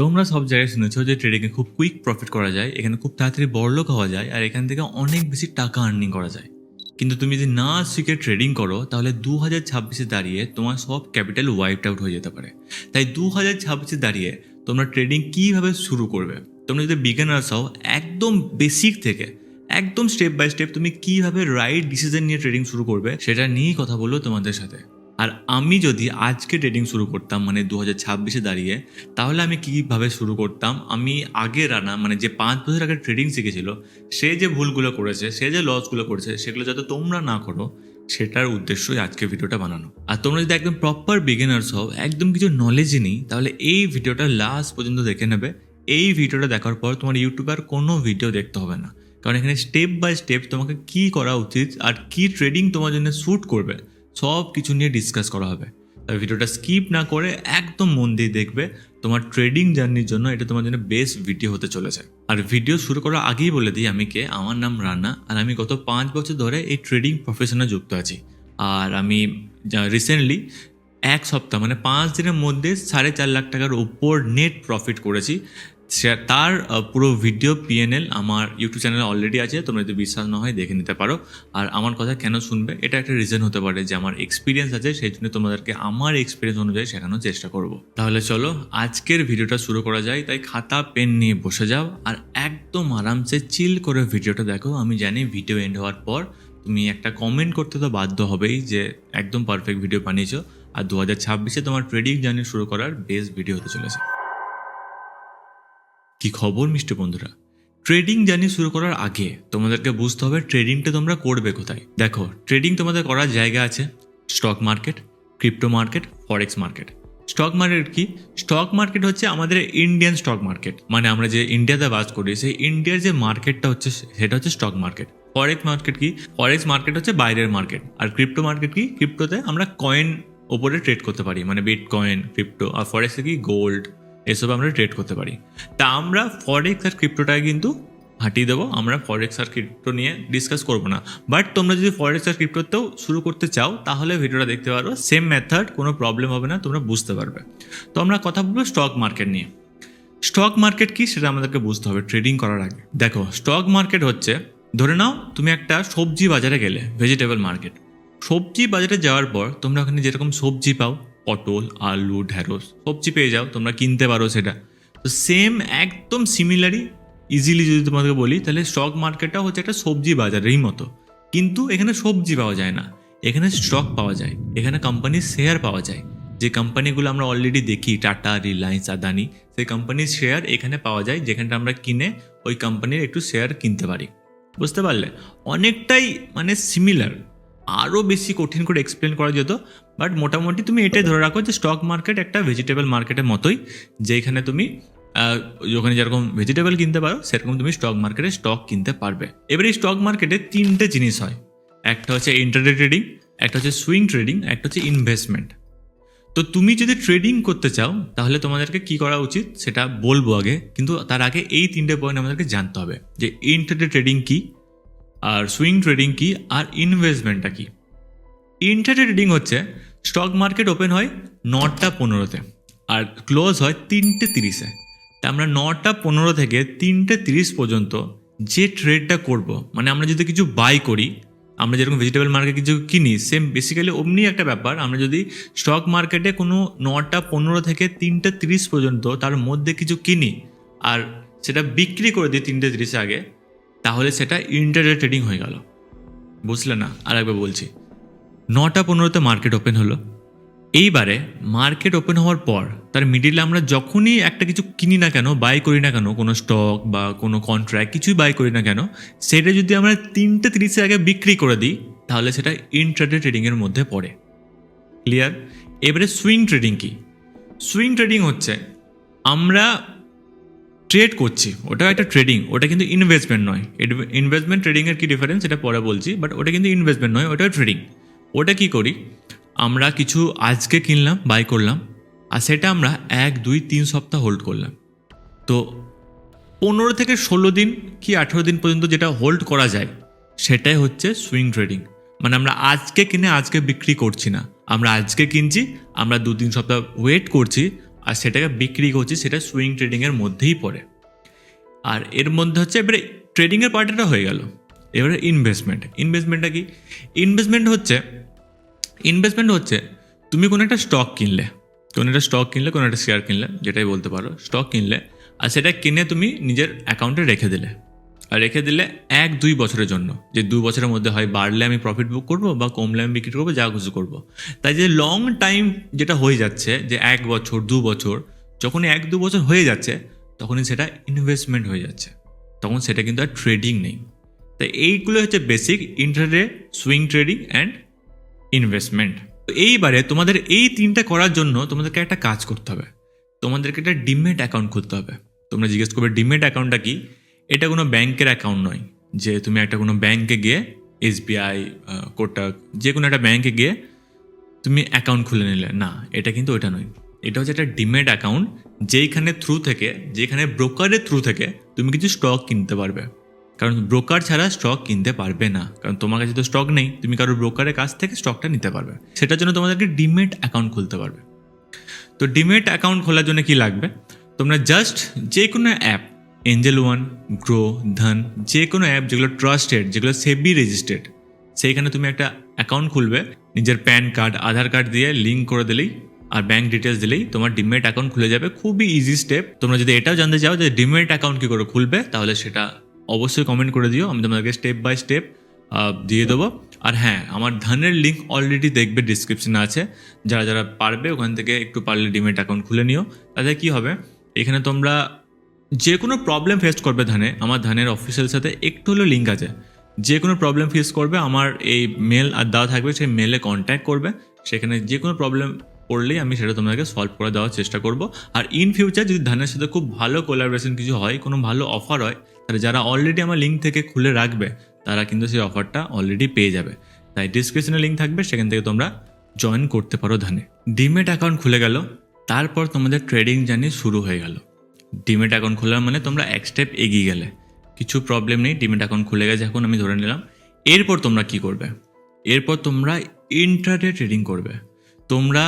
তোমরা সব জায়গায় শুনেছো যে ট্রেডিংয়ে খুব কুইক প্রফিট করা যায়, এখানে খুব তাড়াতাড়ি বড়লোক হওয়া যায় আর এখান থেকে অনেক বেশি টাকা আর্নিং করা যায়। কিন্তু তুমি যদি না শিখে ট্রেডিং করো তাহলে 2026-এ দাঁড়িয়ে তোমার সব ক্যাপিটাল ওয়াইপড আউট হয়ে যেতে পারে। তাই 2026-এ দাঁড়িয়ে তোমরা ট্রেডিং কীভাবে শুরু করবে, তোমরা যদি বিগিনার্স হও একদম বেসিক থেকে একদম স্টেপ বাই স্টেপ তুমি কীভাবে রাইট ডিসিশন নিয়ে ট্রেডিং শুরু করবে সেটা নিয়েই কথা বলবো তোমাদের সাথে। আর আমি যদি আজকে ট্রেডিং শুরু করতাম মানে 2026-এ দাঁড়িয়ে, তাহলে আমি কীভাবে শুরু করতাম, আমি আগে রানা মানে যে 5 বছর আগে ট্রেডিং শিখেছিল সে যে ভুলগুলো করেছে, সে যে লসগুলো করেছে, সেগুলো যাতে তোমরা না করো সেটার উদ্দেশ্যই আজকে ভিডিওটা বানানো। আর তোমরা যদি একদম প্রপার বিগিনার্স হও, একদম কিছু নলেজই নেই, তাহলে এই ভিডিওটা লাস্ট পর্যন্ত দেখে নেবে। এই ভিডিওটা দেখার পর তোমার ইউটিউবে আর কোনো ভিডিও দেখতে হবে না, কারণ এখানে স্টেপ বাই স্টেপ তোমাকে কী করা উচিত আর কী ট্রেডিং তোমার জন্য স্যুট করবে সব কিছু নিয়ে ডিসকাস করা হবে। তাই ভিডিওটা স্কিপ না করে একদম মন দিয়ে দেখবে, তোমার ট্রেডিং জার্নির জন্য এটা তোমার জন্য বেস্ট ভিডিও হতে চলেছে। আর ভিডিও শুরু করার আগেই বলে দিই আমি কে, আমার নাম রানা আর আমি গত 5 বছর ধরে এই ট্রেডিং প্রফেশনে যুক্ত আছি। আর আমি রিসেন্টলি 1 সপ্তাহ মানে 5 দিনের মধ্যে 4.5 লাখ টাকার উপর নেট প্রফিট করেছি। তার পুরো ভিডিও PNL আমার ইউটিউব চ্যানেলে অলরেডি আছে, তোমরা যদি বিশ্বাস না হয় দেখে নিতে পারো। আর আমার কথা কেন শুনবে, এটা একটা রিজন হতে পারে যে আমার এক্সপিরিয়েন্স আছে, সেই জন্য তোমাদেরকে আমার এক্সপিরিয়েন্স অনুযায়ী শেখানোর চেষ্টা করব। তাহলে চলো আজকের ভিডিওটা শুরু করা যায়। তাই খাতা পেন নিয়ে বসে যাও আর একদম আরামসে চিল করে ভিডিওটা দেখো। আমি জানি ভিডিও এন্ড হওয়ার পর তুমি একটা কমেন্ট করতে তো বাধ্য হবেই যে একদম পারফেক্ট ভিডিও বানিয়েছো আর 2026-এ তোমার ট্রেডিং জার্নি শুরু করার বেস্ট ভিডিও হতে চলেছে। কি খবর মিষ্টি বন্ধুরা, ট্রেডিং জার্নি শুরু করার আগে তোমাদেরকে বুঝতে হবে ট্রেডিংটা তোমরা করবে কোথায়। দেখো, ট্রেডিং তোমাদের করার জায়গা আছে স্টক মার্কেট, ক্রিপ্টো মার্কেট, ফরেক্স মার্কেট। স্টক মার্কেট কি? স্টক মার্কেট হচ্ছে আমাদের ইন্ডিয়ান স্টক মার্কেট, মানে আমরা যে ইন্ডিয়াতে বাস করি সেই ইন্ডিয়ার যে মার্কেটটা হচ্ছে সেটা হচ্ছে স্টক মার্কেট। ফরেক্স মার্কেট কি? ফরেক্স মার্কেট হচ্ছে বাইরের মার্কেট। আর ক্রিপ্টো মার্কেট কি? ক্রিপ্টোতে আমরা কয়েন ওপরে ট্রেড করতে পারি, মানে বিটকয়েন, ক্রিপ্টো। আর ফরেক্সে কি? গোল্ড, এসব আমরা ট্রেড করতে পারি। তা আমরা ফরেক্স আর ক্রিপ্টোটাকে কিন্তু হাঁটিয়ে দেবো, আমরা ফরেক্স আর ক্রিপ্টো নিয়ে ডিসকাস করবো না। বাট তোমরা যদি ফরেক্স আর ক্রিপ্টোতেও শুরু করতে চাও তাহলে ভিডিওটা দেখতে পারো, সেম মেথড, কোনো প্রবলেম হবে না, তোমরা বুঝতে পারবে। তো আমরা কথা বলবো স্টক মার্কেট নিয়ে। স্টক মার্কেট কি সেটা আমাদেরকে বুঝতে হবে ট্রেডিং করার আগে। দেখো, স্টক মার্কেট হচ্ছে, ধরে নাও তুমি একটা সবজি বাজারে গেলে, ভেজিটেবল মার্কেট। সবজি বাজারে যাওয়ার পর তোমরা ওখানে যেরকম সবজি পাও, পটল, আলু, ঢেঁড়স সবজি পেয়ে যাও, তোমরা কিনতে পারো সেটা। তো সেম একদম সিমিলারই ইজিলি যদি তোমাদেরকে বলি, তাহলে স্টক মার্কেটটা হচ্ছে একটা সবজি বাজারেরই মতো, কিন্তু এখানে সবজি পাওয়া যায় না, এখানে স্টক পাওয়া যায়, এখানে কোম্পানির শেয়ার পাওয়া যায়। যে কোম্পানিগুলো আমরা অলরেডি দেখি, টাটা, রিলায়েন্স, আদানি, সেই কোম্পানির শেয়ার এখানে পাওয়া যায়, যেখানটা আমরা কিনে ওই কোম্পানির একটু শেয়ার কিনতে পারি। বুঝতে পারলে? অনেকটাই মানে সিমিলার, আরও বেশি কঠিন করে এক্সপ্লেন করা যেত, বাট মোটামুটি তুমি এটাই ধরে রাখো যে স্টক মার্কেট একটা ভেজিটেবল মার্কেটের মতোই, যেখানে তুমি ওখানে যেরকম ভেজিটেবল কিনতে পারো সেরকম তুমি স্টক মার্কেটে স্টক কিনতে পারবে। এবার এই স্টক মার্কেটে 3টে জিনিস হয়, একটা হচ্ছে ইন্ট্রাডে ট্রেডিং, একটা হচ্ছে সুইং ট্রেডিং, একটা হচ্ছে ইনভেস্টমেন্ট। তো তুমি যদি ট্রেডিং করতে চাও তাহলে তোমাদেরকে কি করা উচিত সেটা বলবো আগে, কিন্তু তার আগে এই 3টে পয়েন্ট আমাদেরকে জানতে হবে যে ইন্ট্রাডে ট্রেডিং কি, আর সুইং ট্রেডিং কি, আর ইনভেস্টমেন্টটা কি। ইন্ট্রাডে ট্রেডিং হচ্ছে স্টক মার্কেট ওপেন হয় 9টা 15-তে আর ক্লোজ হয় 3টে 30-এ। তা আমরা 9টা 15 থেকে 3টে 30 পর্যন্ত যে ট্রেডটা করব, মানে আমরা যদি কিছু বাই করি, আমরা যেরকম ভেজিটেবল মার্কেট কিছু কিনি, সেম বেসিক্যালি অমনি একটা ব্যাপার। আমরা যদি স্টক মার্কেটে কোনো 9টা 15 থেকে 3টে 30 পর্যন্ত তার মধ্যে কিছু কিনি আর সেটা বিক্রি করে দিই 3টে 30 আগে, তাহলে সেটা ইন্ট্রাডে ট্রেডিং হয়ে গেল। বুঝলে না? আর একবার বলছি, 9টা 15-তে মার্কেট ওপেন হলো। এইবারে মার্কেট ওপেন হওয়ার পর তার মিডিলে আমরা যখনই একটা কিছু কিনি না কেন, বাই করি না কেন, কোনো স্টক বা কোনো কন্ট্রাক্ট কিছুই বাই করি না কেন, সেটা যদি আমরা 3টে 30-এর আগে বিক্রি করে দিই তাহলে সেটা ইন্ট্রাডে ট্রেডিংয়ের মধ্যে পড়ে। ক্লিয়ার? এবারে সুইং ট্রেডিং কি? সুইং ট্রেডিং হচ্ছে আমরা ট্রেড করছি, ওটা একটা ট্রেডিং, ওটা কিন্তু ইনভেস্টমেন্ট নয়। ইনভেস্টমেন্ট ট্রেডিংয়ের কী ডিফারেন্স সেটা পরে বলছি, বাট ওটা কিন্তু ইনভেস্টমেন্ট নয়, ওটা ট্রেডিং। ওটা কি করি, আমরা কিছু আজকে কিনলাম, বাই করলাম, আর সেটা আমরা 1, 2, 3 সপ্তাহ হোল্ড করলাম। তো 15 থেকে 16 দিন কি 18 দিন পর্যন্ত যেটা হোল্ড করা যায় সেটাই হচ্ছে সুইং ট্রেডিং। মানে আমরা আজকে কিনে আজকে বিক্রি করছি না, আমরা আজকে কিনছি, আমরা 2-3 সপ্তাহ ওয়েট করছি, আর সেটাকে বিক্রি করছি, সেটা সুইং ট্রেডিংয়ের মধ্যেই পড়ে। আর এর মধ্যে হচ্ছে এবারে ট্রেডিংয়ের পার্টটা হয়ে গেল। এবারে ইনভেস্টমেন্টটা কি? ইনভেস্টমেন্ট হচ্ছে তুমি কোনো একটা স্টক কিনলে, কোনো একটা শেয়ার কিনলে, যেটাই বলতে পারো, স্টক কিনলে, আর সেটা কিনে তুমি নিজের অ্যাকাউন্টে রেখে দিলে, আর রেখে দিলে 1-2 বছরের জন্য, যে 2 বছরের মধ্যে হয় বাড়লে আমি প্রফিট বুক করবো বা কমলে আমি বিক্রি করবো, যা কিছু করবো। তাই যে লং টাইম যেটা হয়ে যাচ্ছে, যে 1 বছর 2 বছর, যখনই 1-2 বছর হয়ে যাচ্ছে তখনই সেটা ইনভেস্টমেন্ট হয়ে যাচ্ছে, তখন সেটা কিন্তু আর ট্রেডিং নেই। তাই এইগুলো হচ্ছে basic intraday, swing trading and investment. তো এইবারে তোমাদের এই 3টা করার জন্য তোমাদেরকে একটা কাজ করতে হবে, তোমাদেরকে একটা ডিমেট অ্যাকাউন্ট খুলতে হবে। তোমরা জিজ্ঞেস করবে ডিমেট অ্যাকাউন্টটা কি? এটা কোনো ব্যাংকের অ্যাকাউন্ট নয় যে তুমি একটা কোনো ব্যাংকে গিয়ে, SBI, কোটাক, যে কোনো একটা ব্যাংকে গিয়ে তুমি অ্যাকাউন্ট খুলে নিলে, না, এটা কিন্তু ওইটা নয়। এটা হচ্ছে একটা ডিমেট অ্যাকাউন্ট, যেখানে ব্রোকারের থ্রু থেকে তুমি কিছু স্টক কিনতে পারবে। কারণ ব্রোকার ছাড়া স্টক কিনতে পারবে না, কারণ তোমার কাছে তো স্টক নেই, তুমি কারো ব্রোকারের কাছ থেকে স্টকটা নিতে পারবে। সেটার জন্য তোমাদেরকে ডিমেট অ্যাকাউন্ট খুলতে পারবে। তো ডিমেট অ্যাকাউন্ট খোলার জন্য কি লাগবে? তোমরা জাস্ট যে কোনো অ্যাপ, এঞ্জেল ওয়ান, গ্রো, ধন, যে কোনো অ্যাপ যেগুলো ট্রাস্টেড, যেগুলো সেবি রেজিস্টার্ড, সেইখানে তুমি একটা অ্যাকাউন্ট খুলবে। নিজের প্যান কার্ড, আধার কার্ড দিয়ে লিঙ্ক করে দিলেই আর ব্যাঙ্ক ডিটেলস দিলেই তোমার ডিমেট অ্যাকাউন্ট খুলে যাবে। খুবই ইজি স্টেপ। তোমরা যদি এটাও জানতে চাও যে ডিমেট অ্যাকাউন্ট কী করে খুলবে, তাহলে সেটা অবশ্যই কমেন্ট করে দিও, আমি তোমাদেরকে স্টেপ বাই স্টেপ দিয়ে দেবো। আর হ্যাঁ, আমার ধনের লিঙ্ক অলরেডি দেখবে ডিসক্রিপশনে আছে, যারা যারা পারবে ওখান থেকে একটু পারলে ডিমেট অ্যাকাউন্ট খুলে নিও। তাতে কী হবে, এখানে তোমরা যে কোনো প্রবলেম ফেস করবে ধানে, আমার ধানের অফিসিয়াল সাথে একটু হলেও লিঙ্ক আছে, যে কোনো প্রবলেম ফেস করবে আমার এই মেল আর দেওয়া থাকবে, সেই মেলে কন্ট্যাক্ট করবে। সেখানে যে কোনো প্রবলেম পড়লেই আমি সেটা তোমাদেরকে সলভ করে দেওয়ার চেষ্টা করব। আর ইন ফিউচার যদি ধানের সাথে খুব ভালো কোলাবোরেশন কিছু হয়, কোনো ভালো অফার হয়, তাহলে যারা অলরেডি আমার লিঙ্ক থেকে খুলে রাখবে তারা কিন্তু সেই অফারটা অলরেডি পেয়ে যাবে। তাই ডিসক্রিপশনে লিঙ্ক থাকবে, সেখান থেকে তোমরা জয়েন করতে পারো ধানে। ডিমেট অ্যাকাউন্ট খুলে গেল, তারপর তোমাদের ট্রেডিং জার্নি শুরু হয়ে গেল। ডিমেট অ্যাকাউন্ট খোলার মানে তোমরা এক স্টেপ এগিয়ে গেলে, কিছু প্রবলেম নেই, ডিমেট অ্যাকাউন্ট খুলে গেছে এখন, আমি ধরে নিলাম। এরপর তোমরা কি করবে? এরপর তোমরা ইন্ট্রাডে ট্রেডিং করবে। তোমরা,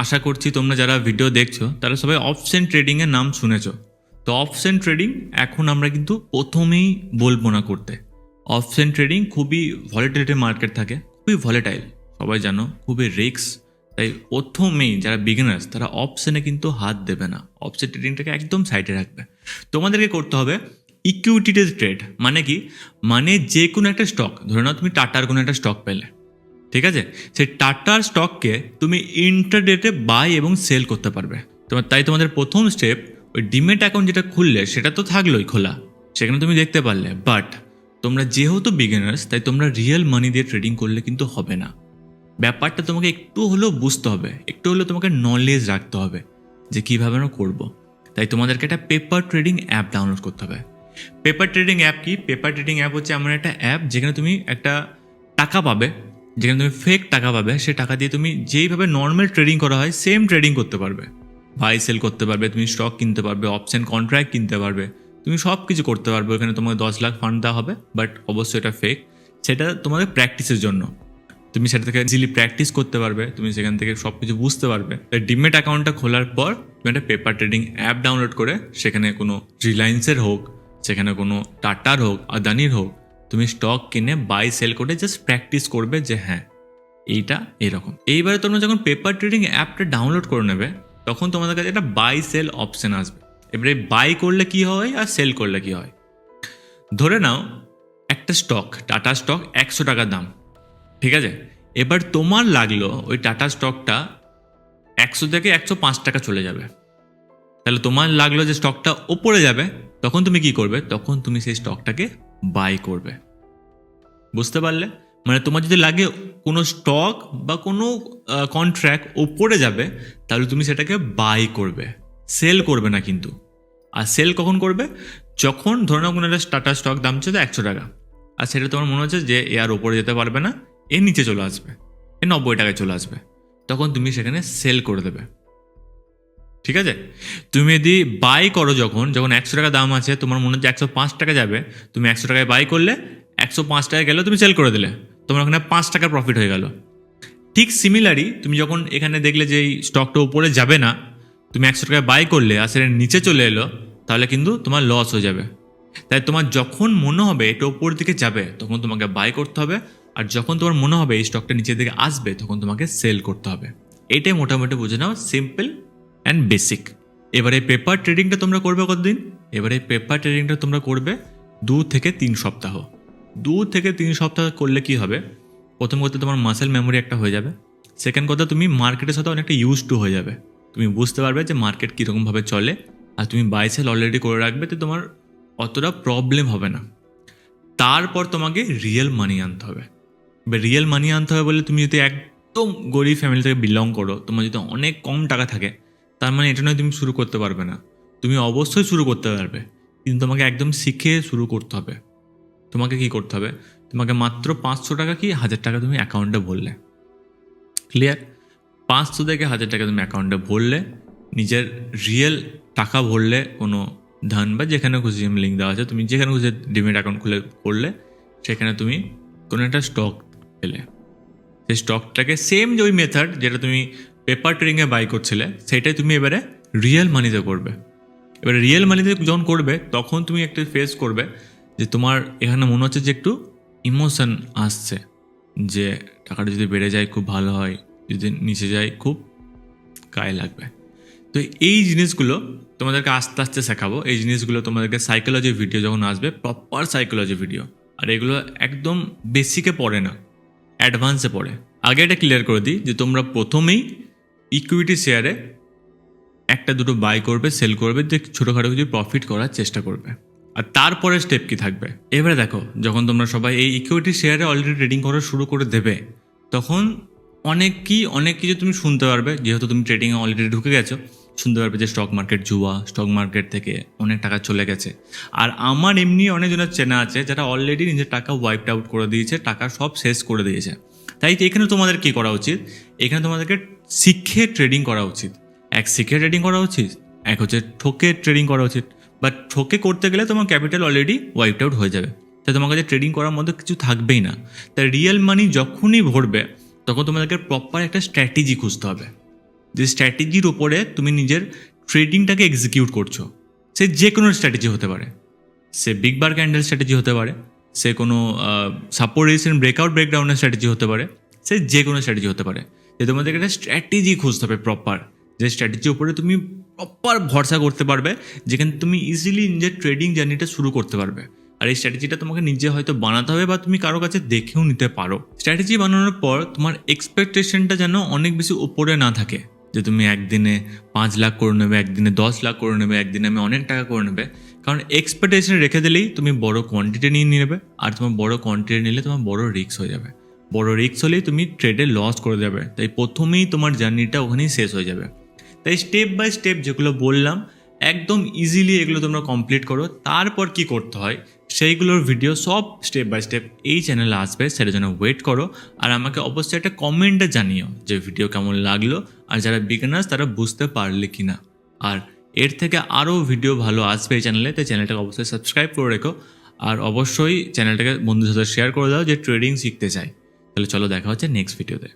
আশা করছি তোমরা যারা ভিডিও দেখছো তারা সবাই অপশন ট্রেডিংয়ের নাম শুনেছো। তো অপশন ট্রেডিং এখন আমরা কিন্তু প্রথমেই বলবো না করতে। অপশন ট্রেডিং খুবই ভলেটিলিটি মার্কেট থাকে, খুবই ভলেটাইল, সবাই জানো, খুবই রিস্ক। তাই প্রথমেই যারা বিগিনার্স তারা অপশনে কিন্তু হাত দেবে না, অপশন ট্রেডিংটাকে একদম সাইডে রাখবে। তোমাদেরকে করতে হবে ইকুইটিতে ট্রেড। মানে কি? মানে যে কোনো একটা স্টক, ধরে নাও তুমি টাটার কোনো একটা স্টক পেলে, ঠিক আছে, সেই টাটার স্টককে তুমি ইন্টারডেতে বাই এবং সেল করতে পারবে। তাই তোমাদের প্রথম স্টেপ, ওই ডিমেট অ্যাকাউন্ট যেটা খুললে সেটা তো থাকলোই খোলা, সেখানে তুমি দেখতে পারলে। বাট তোমরা যেহেতু বিগিনার্স, তাই তোমরা রিয়েল মানি দিয়ে ট্রেডিং করলে কিন্তু হবে না। ব্যাপারটা তোমাকে একটু হলেও বুঝতে হবে, একটু হলেও তোমাকে নলেজ রাখতে হবে যে কীভাবে আমরা করবো। তাই তোমাদেরকে একটা পেপার ট্রেডিং অ্যাপ ডাউনলোড করতে হবে। পেপার ট্রেডিং অ্যাপ কি? পেপার ট্রেডিং অ্যাপ হচ্ছে এমন একটা অ্যাপ যেখানে তুমি একটা টাকা পাবে, যেখানে তুমি ফেক টাকা পাবে। সে টাকা দিয়ে তুমি যেইভাবে নর্মাল ট্রেডিং করা হয় সেম ট্রেডিং করতে পারবে, বাই সেল করতে পারবে, তুমি স্টক কিনতে পারবে, অপশন কন্ট্রাক্ট কিনতে পারবে, তুমি সব কিছু করতে পারবে। ওখানে তোমাকে 10 লাখ ফান্ড দেওয়া হবে, বাট অবশ্যই এটা ফেক। সেটা তোমাদের প্র্যাকটিসের জন্য, তুমি সেটা থেকে ইজিলি প্র্যাকটিস করতে পারবে, তুমি সেখান থেকে সব কিছু বুঝতে পারবে। তাই ডিমেট অ্যাকাউন্টটা খোলার পর তুমি একটা পেপার ট্রেডিং অ্যাপ ডাউনলোড করে, সেখানে কোনো রিলায়েন্সের হোক, সেখানে কোনো টাটার হোক, আদানির হোক, তুমি স্টক কিনে বাই সেল করে জাস্ট প্র্যাকটিস করবে যে হ্যাঁ এইটা এরকম। এইবারে তোমরা যখন পেপার ট্রেডিং অ্যাপটা ডাউনলোড করে নেবে, তখন তোমাদের কাছে একটা বাই সেল অপশন আসবে। এবারে বাই করলে কি হয় আর সেল করলে কি হয়। ধরে নাও একটা স্টক, টাটা স্টক 100 টাকার দাম, ঠিক আছে। এবার তোমার লাগলো ওই টাটা স্টকটা 100 থেকে 105 টাকা চলে যাবে, তাহলে তোমার লাগলো যে স্টকটা ওপরে যাবে, তখন তুমি কি করবে? তখন তুমি সেই স্টকটাকে বাই করবে। বুঝতে পারলে? মানে তোমার যদি লাগে কোনো স্টক বা কোনো কন্ট্রাক্ট ওপরে যাবে, তাহলে তুমি সেটাকে বাই করবে, সেল করবে না কিন্তু। আর সেল কখন করবে? যখন ধরে নাও কোনো একটা টাটা স্টক দাম ছিল 100 টাকা, আর সেটা তোমার মনে হচ্ছে যে এ আর ওপরে যেতে পারবে না, এর নিচে চলে আসবে, এ 90 টাকায় চলে আসবে, তখন তুমি সেখানে সেল করে দেবে, ঠিক আছে। তুমি যদি বাই করো, যখন 100 টাকা দাম আছে, তোমার মনে হচ্ছে 105 টাকা যাবে, তুমি 100 টাকায় বাই করলে, 105 টাকায় গেলে তুমি সেল করে দিলে, তোমার ওখানে 5 টাকার প্রফিট হয়ে গেল। ঠিক সিমিলারই তুমি যখন এখানে দেখলে যে এই স্টকটা উপরে যাবে না, তুমি 100 টাকায় বাই করলে আর সেটা নিচে চলে এলো, তাহলে কিন্তু তোমার লস হয়ে যাবে। তাই তোমার যখন মনে হবে এটা ওপর দিকে যাবে তখন তোমাকে বাই করতে হবে, আর যখন তোমার মনে হবে এই স্টকটা নিচের দিকে আসবে তখন তোমাকে সেল করতে হবে। এটাই মোটামুটি বুঝে নাও, সিম্পল অ্যান্ড বেসিক। এবারে পেপার ট্রেডিংটা তোমরা করবে কতদিন? এবারে পেপার ট্রেডিংটা তোমরা করবে 2 থেকে 3 সপ্তাহ। 2 থেকে 3 সপ্তাহ করলে কি হবে, প্রথম কথা তোমার মাসেল মেমোরি একটা হয়ে যাবে, সেকেন্ড কথা তুমি মার্কেটের সাথে অনেকটা ইউজ টু হয়ে যাবে। তুমি বুঝতে পারবে যে মার্কেট কীরকমভাবে চলে, আর তুমি বাই সেল অলরেডি করে রাখবে, তো তোমার অতটা প্রবলেম হবে না। তারপর তোমাকে রিয়েল মানি আনতে হবে। এবার রিয়েল মানি আনতে হবে বলে তুমি যদি একদম গরিব ফ্যামিলি থেকে বিলং করো, তোমার যদি অনেক কম টাকা থাকে, তার মানে এটা নয় তুমি শুরু করতে পারবে না। তুমি অবশ্যই শুরু করতে পারবে, কিন্তু তোমাকে একদম শিখে শুরু করতে হবে। তোমাকে কি করতে হবে, তোমাকে মাত্র 500 টাকা কি 1000 টাকা তুমি অ্যাকাউন্টে ভরলে, ক্লিয়ার? 500 থেকে 1000 টাকা তুমি অ্যাকাউন্টে ভরলে, নিজের রিয়েল টাকা ভরলে, কোনো ধন বা যেখানে খুশি লিঙ্ক দেওয়া আছে, তুমি যেখানে খুশি ডিমেট অ্যাকাউন্ট খুলে করলে, সেখানে তুমি কোনো একটা স্টক পেলে, সেই স্টকটাকে সেম যে ওই মেথড যেটা তুমি পেপার ট্রেডিংয়ে বাই করছিলে সেটাই তুমি এবারে রিয়েল মানিতে করবে। এবারে রিয়েল মানিতে যখন করবে তখন তুমি একটা ফেস করবে যে তোমার এখানে মনে হচ্ছে যে একটু ইমোশন আসছে, যে টাকাটা যদি বেড়ে যায় খুব ভালো হয়, যদি নিচে যায় খুব গায়ে লাগবে। তো এই জিনিসগুলো তোমাদেরকে আস্তে আস্তে শেখাবো। এই জিনিসগুলো তোমাদেরকে সাইকোলজি ভিডিও যখন আসবে, প্রপার সাইকোলজি ভিডিও, আর এগুলো একদম বেসিকে পড়ে না, অ্যাডভান্সে পড়ে। আগে এটা ক্লিয়ার করে দিই যে তোমরা প্রথমেই ইকুইটি শেয়ারে একটা দুটো বাই করবে, সেল করবে, যে ছোটোখাটো কিছু প্রফিট করার চেষ্টা করবে, আর তারপরে স্টেপ কি থাকবে। এবারে দেখো, যখন তোমরা সবাই এই ইকুইটি শেয়ারে অলরেডি ট্রেডিং করা শুরু করে দেবে, তখন অনেক কিছু তুমি শুনতে পারবে, যেহেতু তুমি ট্রেডিংয়ে অলরেডি ঢুকে গেছো, শুনতে পারবে যে স্টক মার্কেট জুয়া, স্টক মার্কেট থেকে অনেক টাকা চলে গেছে। আর আমার এমনি অনেকজনের চেনা আছে যারা অলরেডি নিজের টাকা ওয়াইপড আউট করে দিয়েছে, টাকা সব শেষ করে দিয়েছে। তাই এখানে তোমাদের কী করা উচিত, এখানে তোমাদেরকে শিখে ট্রেডিং করা উচিত। এক শিখে ট্রেডিং করা উচিত, এক হচ্ছে ঠকে ট্রেডিং করা উচিত। বাট ঠকে করতে গেলে তোমার ক্যাপিটাল অলরেডি ওয়াইপড আউট হয়ে যাবে, তাই তোমার কাছে ট্রেডিং করার মধ্যে কিছু থাকবেই না। তাই রিয়েল মানি যখনই ভরবে তখন তোমাদেরকে প্রপার একটা স্ট্র্যাটেজি খুঁজতে হবে, যে স্ট্র্যাটেজির ওপরে তুমি নিজের ট্রেডিংটাকে এক্সিকিউট করছো। সে যে কোনো স্ট্র্যাটেজি হতে পারে, সে বিগ বার ক্যান্ডেল স্ট্র্যাটেজি হতে পারে, সে কোনো সাপোর্ট রেজিস্ট্যান্স ব্রেকডাউনের স্ট্র্যাটেজি হতে পারে, সে যে কোনো স্ট্র্যাটেজি হতে পারে। যে তোমাদেরকে একটা স্ট্র্যাটেজি খুঁজতে হবে প্রপার, যে স্ট্র্যাটেজির উপরে তুমি প্রপার ভরসা করতে পারবে, যেখানে তুমি ইজিলি নিজের ট্রেডিং জার্নিটা শুরু করতে পারবে। আর এই স্ট্র্যাটেজিটা তোমাকে নিজে হয়তো বানাতে হবে, বা তুমি কারো কাছে দেখেও নিতে পারো। স্ট্র্যাটেজি বানানোর পর তোমার এক্সপেকটেশনটা যেন অনেক বেশি উপরে না থাকে, যে তুমি একদিনে 5 লাখ করে নেবে, একদিনে 10 লাখ করে নেবে, একদিনে আমি অনেক টাকা করে নেবে। কারণ এক্সপেকটেশন রেখে দিলেই তুমি বড় কোয়ান্টিটি নিয়ে নেবে, আর তোমার বড় কোয়ান্টিটি নিলে তোমার বড় রিস্ক হয়ে যাবে। বড় রিস্ক হলেই তুমি ট্রেডে লস করে যাবে। তাই প্রথমেই তোমার জার্নিটা ওখানেই শেষ হয়ে যাবে। তাই স্টেপ বাই স্টেপ যেগুলো বললাম একদম ইজিলি এগুলো তোমরা কমপ্লিট করো। তারপর কি করতে হয় সেইগুলোর ভিডিও সব স্টেপ বাই স্টেপ এই চ্যানেলে আসবে, সেটার জন্য ওয়েট করো। আর আমাকে অবশ্যই একটা কমেন্টে জানিও যে ভিডিও কেমন লাগলো, আর যারা বিগিনার্স তারা বুঝতে পারলে কি না। আর এর থেকে আরও ভিডিও ভালো আসবে এই চ্যানেলে, তাই চ্যানেলটাকে অবশ্যই সাবস্ক্রাইব করে রেখো। আর অবশ্যই চ্যানেলটাকে বন্ধুদের সাথে শেয়ার করে দাও যে ট্রেডিং শিখতে চাই। তাহলে চলো দেখা হচ্ছে নেক্সট ভিডিওতে।